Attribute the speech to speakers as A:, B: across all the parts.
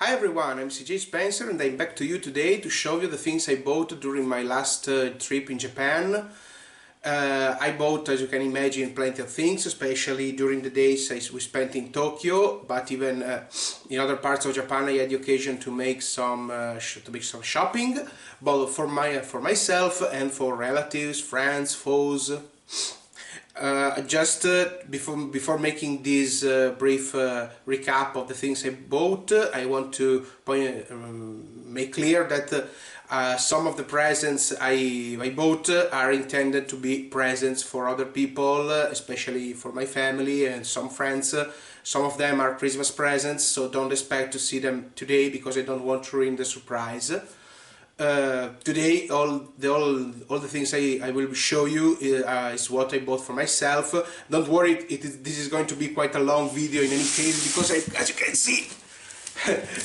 A: Hi everyone, I'm CJ Spencer and I'm back to you today to show you the things I bought during my last trip in Japan. I bought, as you can imagine, plenty of things, especially during the days we spent in Tokyo, but even in other parts of Japan I had the occasion to make some shopping, both for myself and for relatives, friends, foes. Before making this brief recap of the things I bought, I want to make clear that some of the presents I bought are intended to be presents for other people, especially for my family and some friends. Some of them are Christmas presents, so don't expect to see them today because I don't want to ruin the surprise. Today all the things I will show you is what I bought for myself. Don't worry, this is going to be quite a long video in any case, because as you can see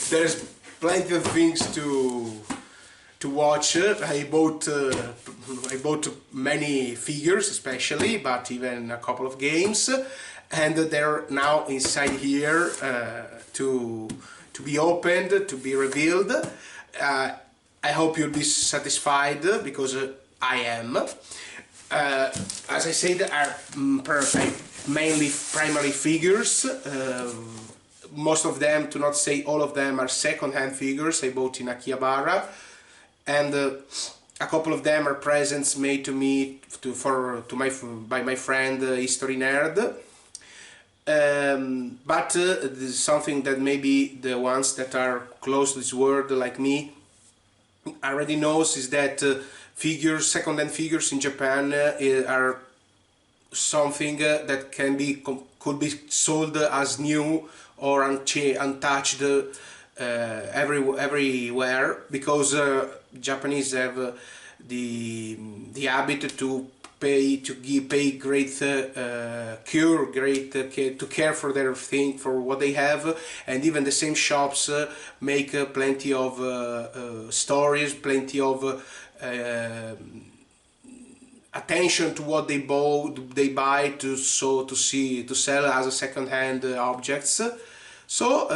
A: there's plenty of things to watch. I bought many figures especially, but even a couple of games, and they're now inside here to be opened, to be revealed. I hope you'll be satisfied, because I am. As I said, are primarily figures. Most of them, to not say all of them, are second-hand figures I bought in Akihabara, and a couple of them are presents made to me by my friend History Nerd. But this is something that maybe the ones that are close to this world, like me, already knows, is that second-hand figures in Japan are something that could be sold as new or untouched everywhere, because Japanese have the habit to pay great care for their thing, for what they have, and even the same shops make plenty of stories, plenty of attention to what they buy to sell as a second-hand objects. So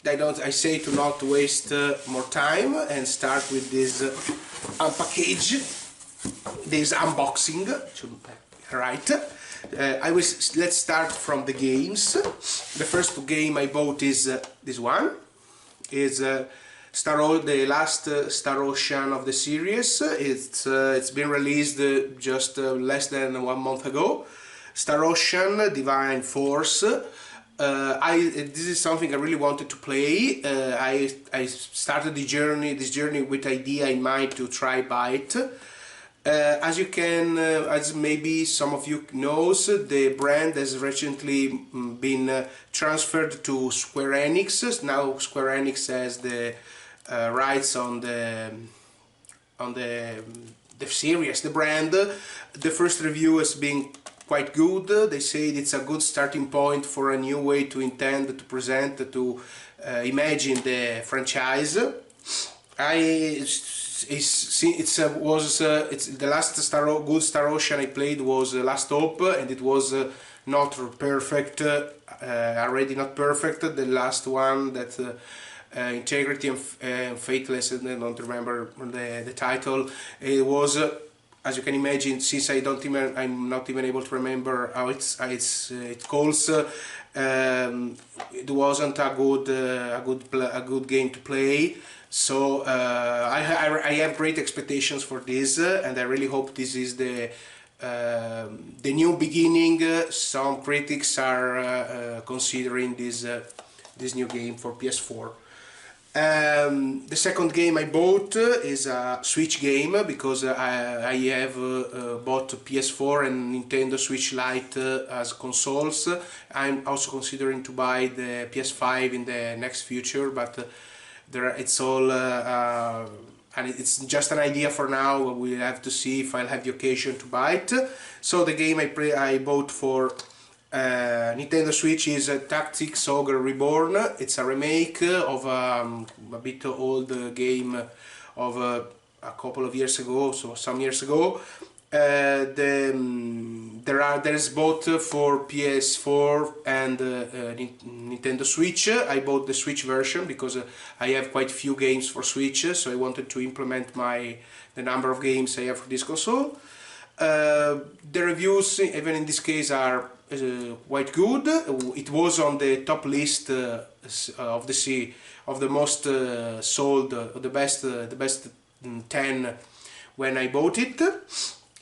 A: I say to not waste more time and start with this this unboxing, right? Let's start from the games. The first game I bought is this one. Is the last Star Ocean of the series. It's been released just less than 1 month ago. Star Ocean Divine Force. This is something I really wanted to play. I started this journey with idea in mind to try buy it. As maybe some of you knows, the brand has recently been transferred to Square Enix. Now Square Enix has the rights on the series, the brand. The first review has been quite good. They say it's a good starting point for a new way to imagine the franchise. The last good Star Ocean I played was Last Hope, and it was not perfect, already not perfect. The last one, that Integrity and Faithless, and I don't remember the title. It was, as you can imagine, since I'm not even able to remember how it calls. It wasn't a good game to play. So I have great expectations for this, and I really hope this is the new beginning. Some critics are considering this new game for PS4. The second game I bought is a Switch game, because I have bought PS4 and Nintendo Switch Lite as consoles. I'm also considering to buy the PS5 in the next future, but it's all and it's just an idea for now. We'll have to see if I'll have the occasion to buy it. So the game I bought for Nintendo Switch is Tactics Ogre Reborn. It's a remake of a bit old game of a couple of years ago, so some years ago. There's both for PS4 and Nintendo Switch. I bought the Switch version because I have quite few games for Switch, so I wanted to implement the number of games I have for this console. The reviews, even in this case, are quite good. It was on the top list of the most sold, the best 10 when I bought it.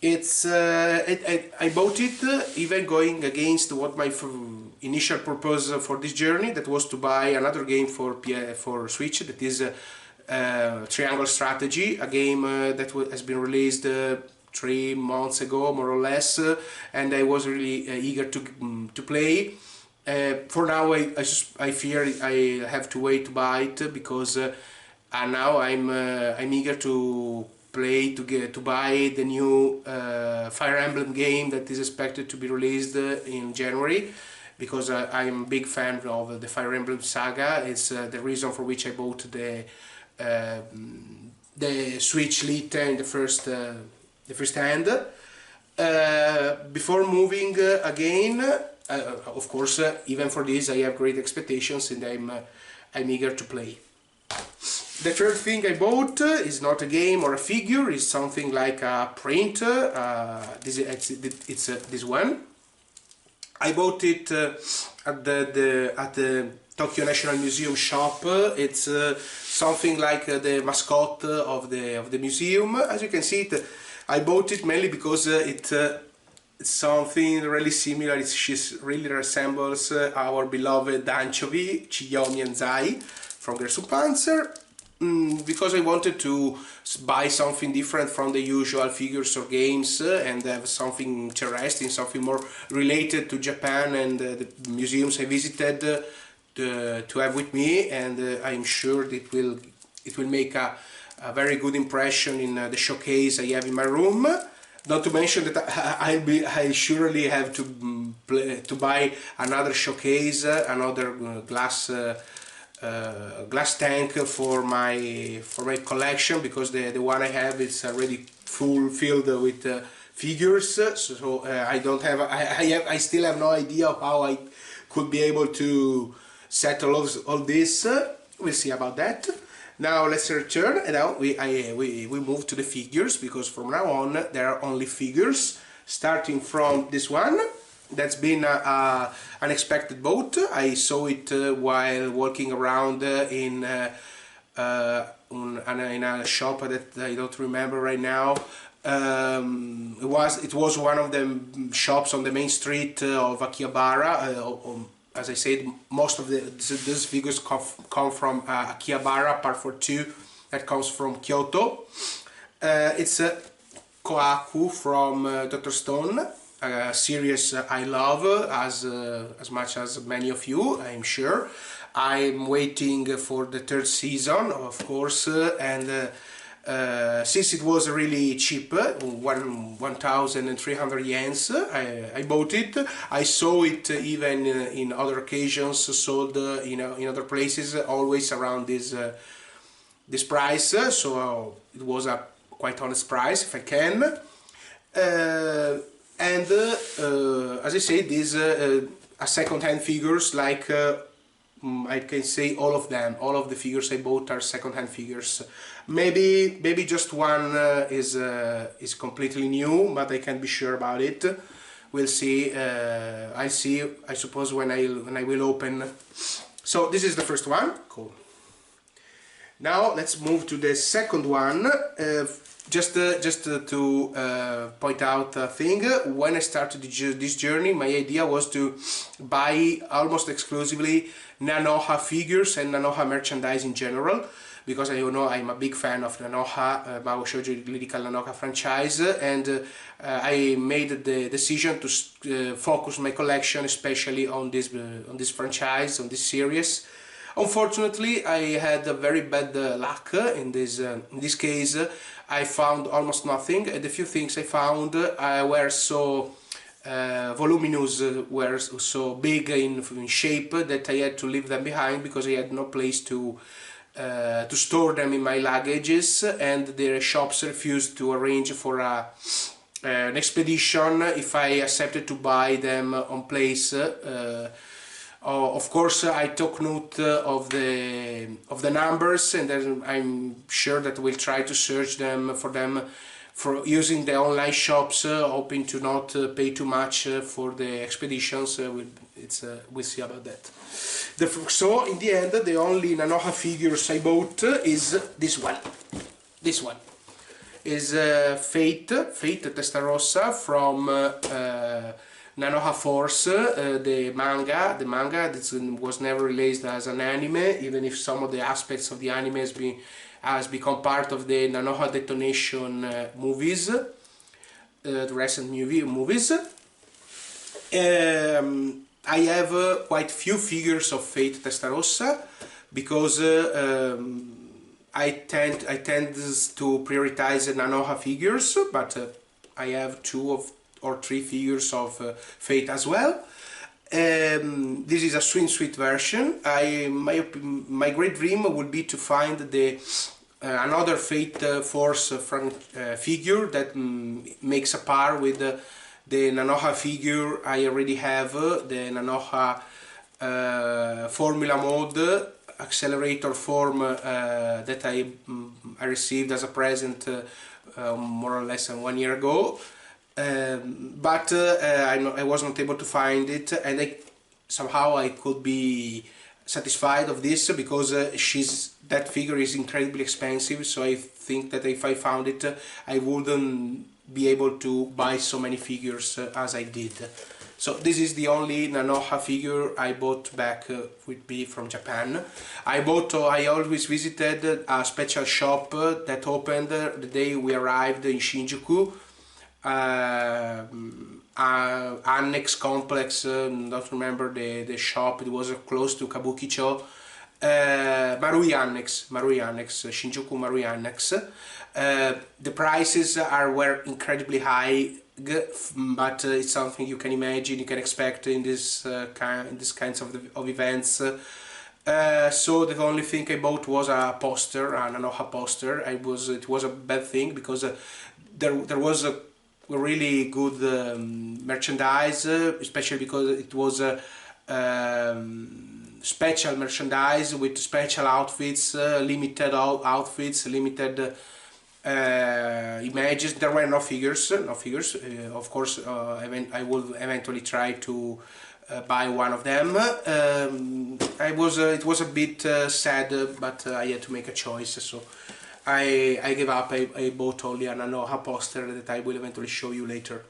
A: I bought it even going against what my initial purpose for this journey, that was to buy another game for Switch, that is Triangle Strategy, a game that has been released 3 months ago, more or less, and I was really eager to play. For now, I fear I have to wait to buy it because now I'm eager to buy the new Fire Emblem game that is expected to be released in January, because I'm a big fan of the Fire Emblem saga. It's the reason for which I bought the Switch Lite in the first hand. Before moving again, of course, even for this I have great expectations, and I'm eager to play. The third thing I bought is not a game or a figure, it's something like a print. It's this one. I bought it at the Tokyo National Museum shop. It's something like the mascot of the museum. As you can see, I bought it mainly because it's something really similar. She really resembles our beloved anchovy, Chiyomi and Zai from Panzer. Because I wanted to buy something different from the usual figures or games and have something interesting, something more related to Japan and the museums I visited to have with me, and I'm sure it will make a very good impression in the showcase I have in my room. Not to mention that I surely have to buy another showcase, another glass tank for my collection, because the one I have is already filled with figures. So I still have no idea how I could be able to settle all this. We'll see about that. Now let's return, and now we move to the figures, because from now on there are only figures, starting from this one. That's been an unexpected boat. I saw it while walking around in a shop that I don't remember right now. It was one of the shops on the main street of Akihabara. As I said, most of these figures come from Akihabara, part 42, that comes from Kyoto. It's Kohaku from Dr. Stone, a series I love as much as many of you, I'm sure. I'm waiting for the third season, of course, and since it was really cheap, 1,300 yens, I bought it. I saw it even in other occasions sold in other places, always around this price, so it was a quite honest price, if I can. And as I said, these are second-hand figures, like I can say all of them. All of the figures I bought are second-hand figures. Maybe just one is completely new, but I can't be sure about it. We'll see. I'll see, I suppose, when I will open. So this is the first one. Cool. Now let's move to the second one. Just to point out a thing, when I started this journey, my idea was to buy almost exclusively Nanoha figures and Nanoha merchandise in general, because I'm a big fan of Nanoha, Mahou Shoujo Lyrical Nanoha franchise, and I made the decision to focus my collection especially on this franchise, on this series. Unfortunately, I had a very bad luck in this case. I found almost nothing, and the few things I found were so voluminous, were so big in shape, that I had to leave them behind because I had no place to store them in my luggages, and the shops refused to arrange for a an expedition if I accepted to buy them on place. Of course, I took note of the numbers, and then I'm sure that we'll try to search them for using the online shops, hoping to not pay too much for the expeditions. We'll see about that. So in the end, the only Nanoha figures I bought is this one. This one is Fate Testarossa from Nanoha Force, the manga. The manga that was never released as an anime, even if some of the aspects of the anime has become part of the Nanoha Detonation movies, the recent movies. I have quite few figures of Fate Testarossa because I tend to prioritize Nanoha figures, but I have 2 or 3 figures of Fate as well. This is a sweet version. My great dream would be to find another Fate Force figure that makes a par with the Nanoha figure I already have, the Nanoha Formula Mode accelerator form that I received as a present more or less 1 year ago. But I was not able to find it, and somehow I could be satisfied of this because that figure is incredibly expensive, so I think that if I found it I wouldn't be able to buy so many figures as I did. So this is the only Nanoha figure I bought back with me from Japan. I always visited a special shop that opened the day we arrived in Shinjuku. Annex complex, don't remember the shop, it was close to Kabukicho. Marui Annex, Shinjuku Marui Annex. The prices were incredibly high, but it's something you can imagine, you can expect in this kinds of events. So the only thing I bought was a poster, an Nanoha poster. It was a bad thing because there was a really good merchandise, especially because it was special merchandise with special outfits, limited outfits, limited images. There were no figures. Of course, I will eventually try to buy one of them. It was a bit sad, but I had to make a choice, so I gave up. I bought only an Nanoha poster that I will eventually show you later.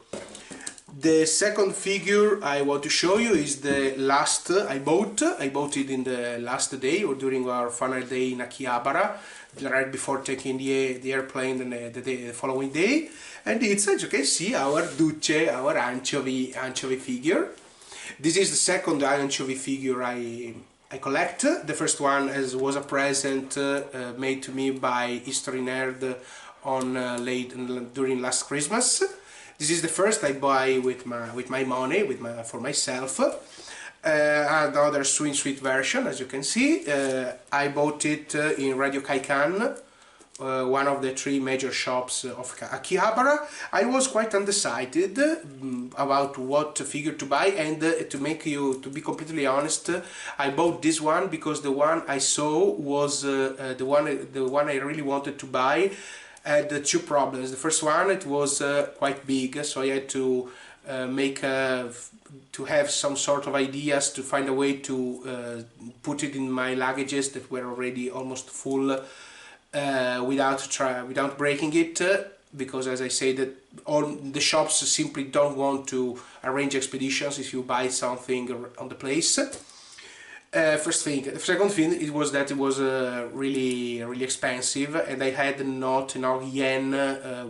A: The second figure I want to show you is the last I bought. I bought it in the last day or during our final day in Akihabara, right before taking the airplane the following day. And it's, as you can see, our Duce, our anchovy figure. This is the second anchovy figure I collect. The first one was a present made to me by History Nerd during last Christmas. This is the first I buy with my money, for myself. Another sweet version, as you can see. I bought it in Radio Kaikan, one of the 3 major shops of Akihabara. I was quite undecided about what figure to buy, and to be completely honest, I bought this one because the one I saw was the one I really wanted to buy. Had 2 problems. The first one, it was quite big, so I had to have some sort of ideas to find a way to put it in my luggages that were already almost full without breaking it, because as I say, that all the shops simply don't want to arrange expeditions if you buy something on the place. First thing. The second thing it was really expensive, and I had not enough yen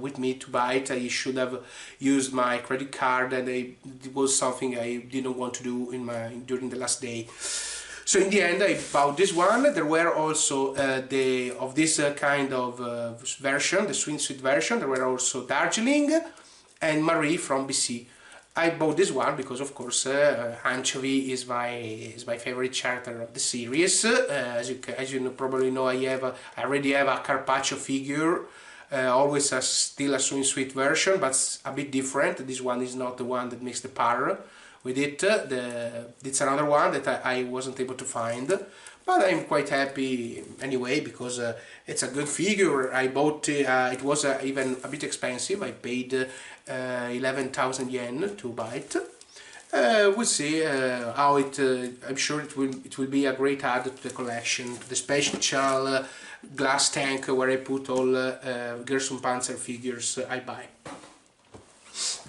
A: with me to buy it. I should have used my credit card, and it was something I didn't want to do during the last day. So in the end, I bought this one. There were also of this kind of version, the swimsuit version. There were also Darjeeling and Marie from BC. I bought this one because, of course, Anchovy is my favorite character of the series. As you probably know, I already have a Carpaccio figure always still a swim suit version, but a bit different. This one is not the one that makes the par with it. It's another one that I wasn't able to find, but I'm quite happy anyway, because it's a good figure. I bought it was even a bit expensive. I paid 11,000 yen to buy it. We'll see how it. I'm sure it will be a great add to the collection, the special glass tank where I put all Gerson Panzer figures I buy.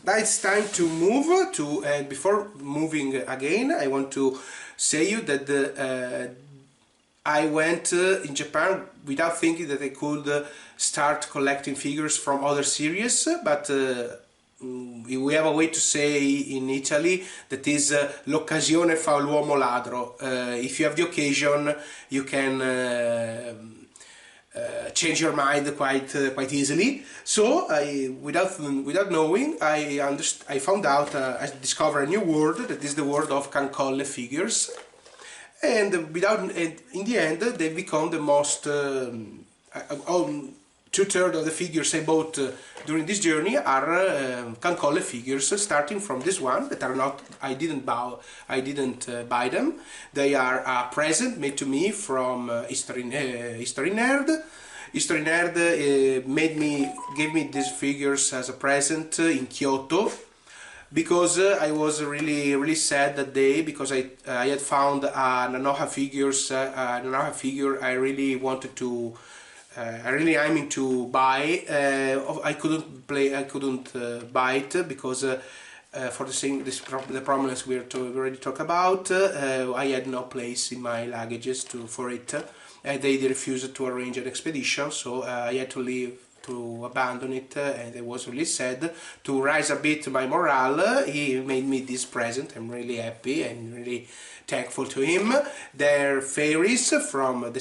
A: Now it's time to move to, and before moving again, I want to say you that I went in Japan without thinking that I could start collecting figures from other series, but we have a way to say in Italy that is l'occasione fa l'uomo ladro. If you have the occasion, you can change your mind quite easily. So without knowing, I found out, I discovered a new word, that is the word of Kancolle figures, and in the end they become the most 2/3 of the figures I bought during this journey are Kancolle figures, starting from this one that are not, I didn't buy them. They are a present made to me from History Nerd. History Nerd gave me these figures as a present in Kyoto, because I was really sad that day, because I had found a Nanoha figure I really wanted to. I really aiming to buy. I couldn't buy it because for the problems we already talked about. I had no place in my luggages for it, and they refused to arrange an expedition, so I had to abandon it, and I was really sad. To raise a bit my morale, he made me this present. I'm really happy and really thankful to him. They're fairies from the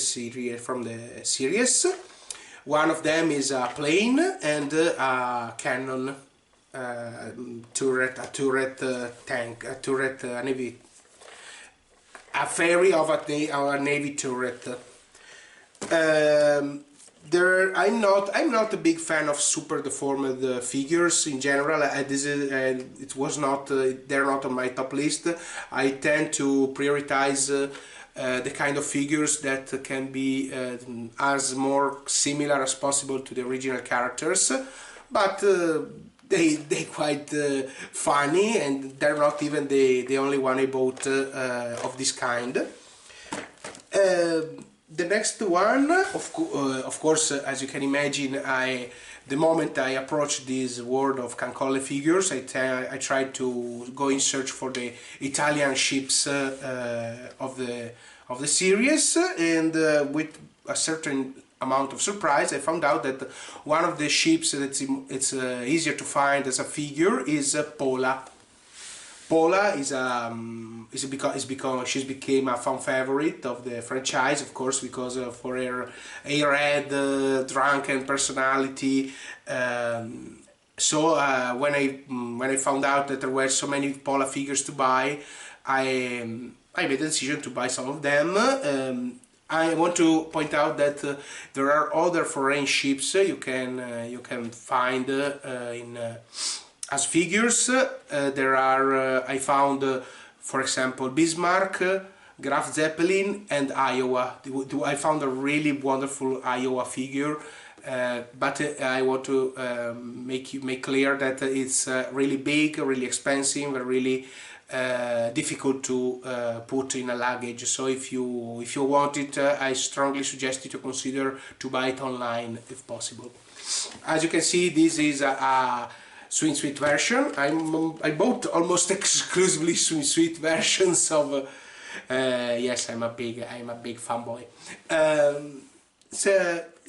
A: series. One of them is a plane and a cannon, a navy, a fairy of a navy turret. I'm not a big fan of super deformed figures in general. They're not on my top list. I tend to prioritize the kind of figures that can be as more similar as possible to the original characters, but they quite funny, and they're not even the only one I bought of this kind. The next one, of course, as you can imagine, the moment I approached this world of Kancolle figures, I tried to go in search for the Italian ships of the series, and with a certain amount of surprise, I found out that one of the ships that it's easier to find as a figure is Pola. Pola she's became a fan favorite of the franchise, of course, because for her airhead, drunken personality. So when I found out that there were so many Pola figures to buy, I made the decision to buy some of them. I want to point out that there are other foreign ships you can find as figures. There are I found, for example, Bismarck, Graf Zeppelin, and Iowa. I found a really wonderful Iowa figure, but I want to make clear that it's really big, really expensive, really difficult to put in a luggage. So if you want it, I strongly suggest you to consider to buy it online if possible. As you can see, this is a swimsuit version. I bought almost exclusively swimsuit versions of. Yes, I'm a big fanboy. It's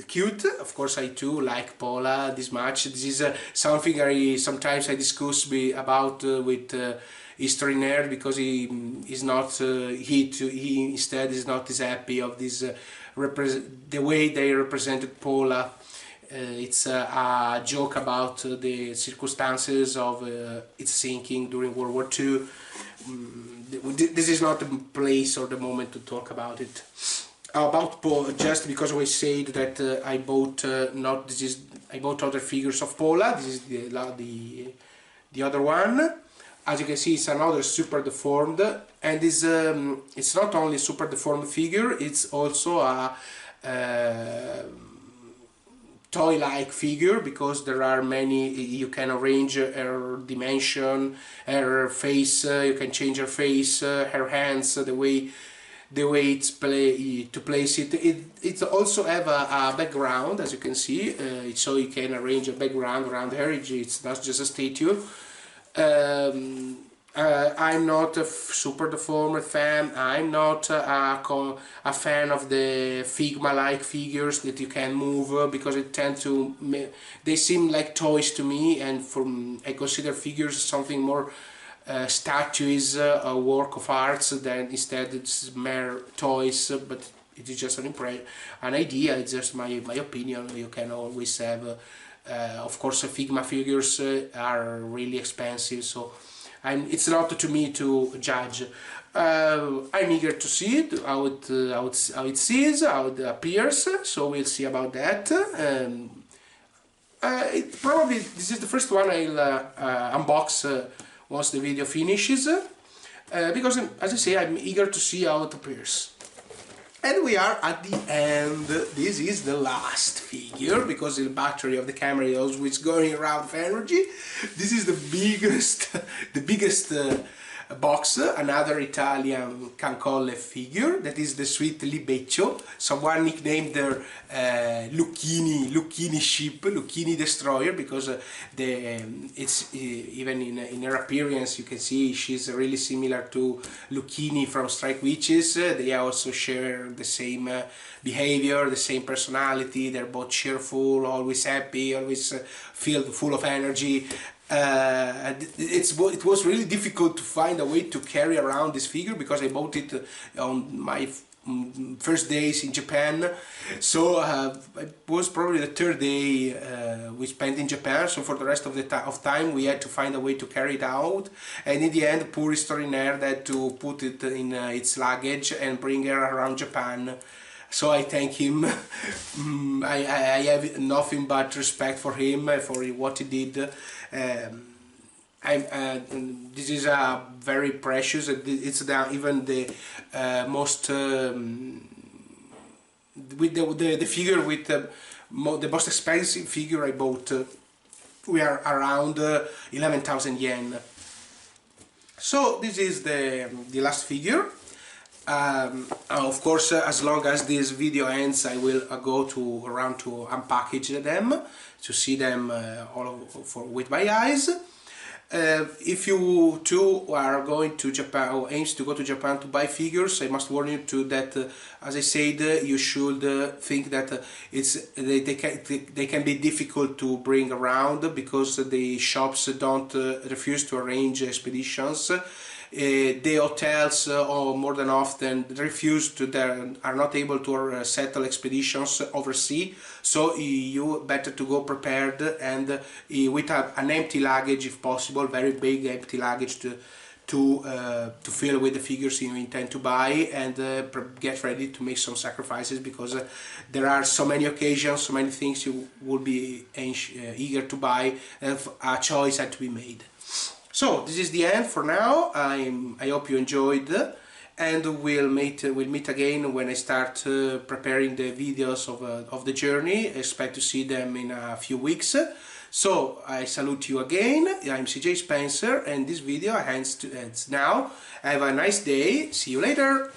A: cute. Of course, I too like Pola this much. This is something sometimes I discuss about with History Nerd, because he instead is not as happy of this the way they represented Pola. It's a joke about the circumstances of its sinking during World War II. This is not the place or the moment to talk about it. about just because we said that I bought not this is I bought other figures of Pola. This is the other one. As you can see, it's another super deformed, and is it's not only super deformed figure, it's also a toy-like figure, because there are many. You can arrange her dimension, her face, you can change her face, her hands, the way it's to place it. It also have a background, as you can see, so you can arrange a background around her. It's not just a statue. I'm not a super deformed fan. I'm not a fan of the Figma-like figures that you can move, because it tend to they seem like toys to me, and I consider figures something more statues, a work of arts, than instead it's mere toys. But it is just an idea. It's just my opinion. You can always have. Of course, Figma figures are really expensive, so it's not to me to judge. I'm eager to see it, how it sees, how it appears. So we'll see about that. Probably this is the first one I'll unbox once the video finishes, because, as I say, I'm eager to see how it appears. And we are at the end. This is the last figure, because the battery of the camera is always going around with energy. This is the biggest box, another Italian Kancolle figure, that is the sweet Libeccio. Someone nicknamed their Lucchini ship, Lucchini destroyer, because it's even in her appearance you can see she's really similar to Lucchini from Strike Witches. They also share the same behavior, the same personality. They're both cheerful, always happy, always full of energy. It was really difficult to find a way to carry around this figure, because I bought it on my first days in Japan. So it was probably the third day we spent in Japan, so for the rest of the time we had to find a way to carry it out, and in the end poor historian had to put it in its luggage and bring her around Japan. So I thank him. I have nothing but respect for him, for what he did. This is a very precious. It's even the most with the figure with the most expensive figure I bought. We are around 11,000 yen. So this is the last figure. Of course, as long as this video ends, I will go around to unpackage them, to see them with my eyes. If you too are going to Japan, or aims to go to Japan to buy figures, I must warn you that, as I said, you should think that they can be difficult to bring around, because the shops don't refuse to arrange expeditions. The hotels, more than often, are not able to settle expeditions overseas, so you better to go prepared and with an empty luggage, if possible, very big empty luggage to fill with the figures you intend to buy, and get ready to make some sacrifices, because there are so many occasions, so many things you will be eager to buy, and a choice had to be made. So this is the end for now. I hope you enjoyed, and we'll meet again when I start preparing the videos of the journey. I expect to see them in a few weeks. So I salute you again. I'm CJ Spencer, and this video ends now. Have a nice day. See you later.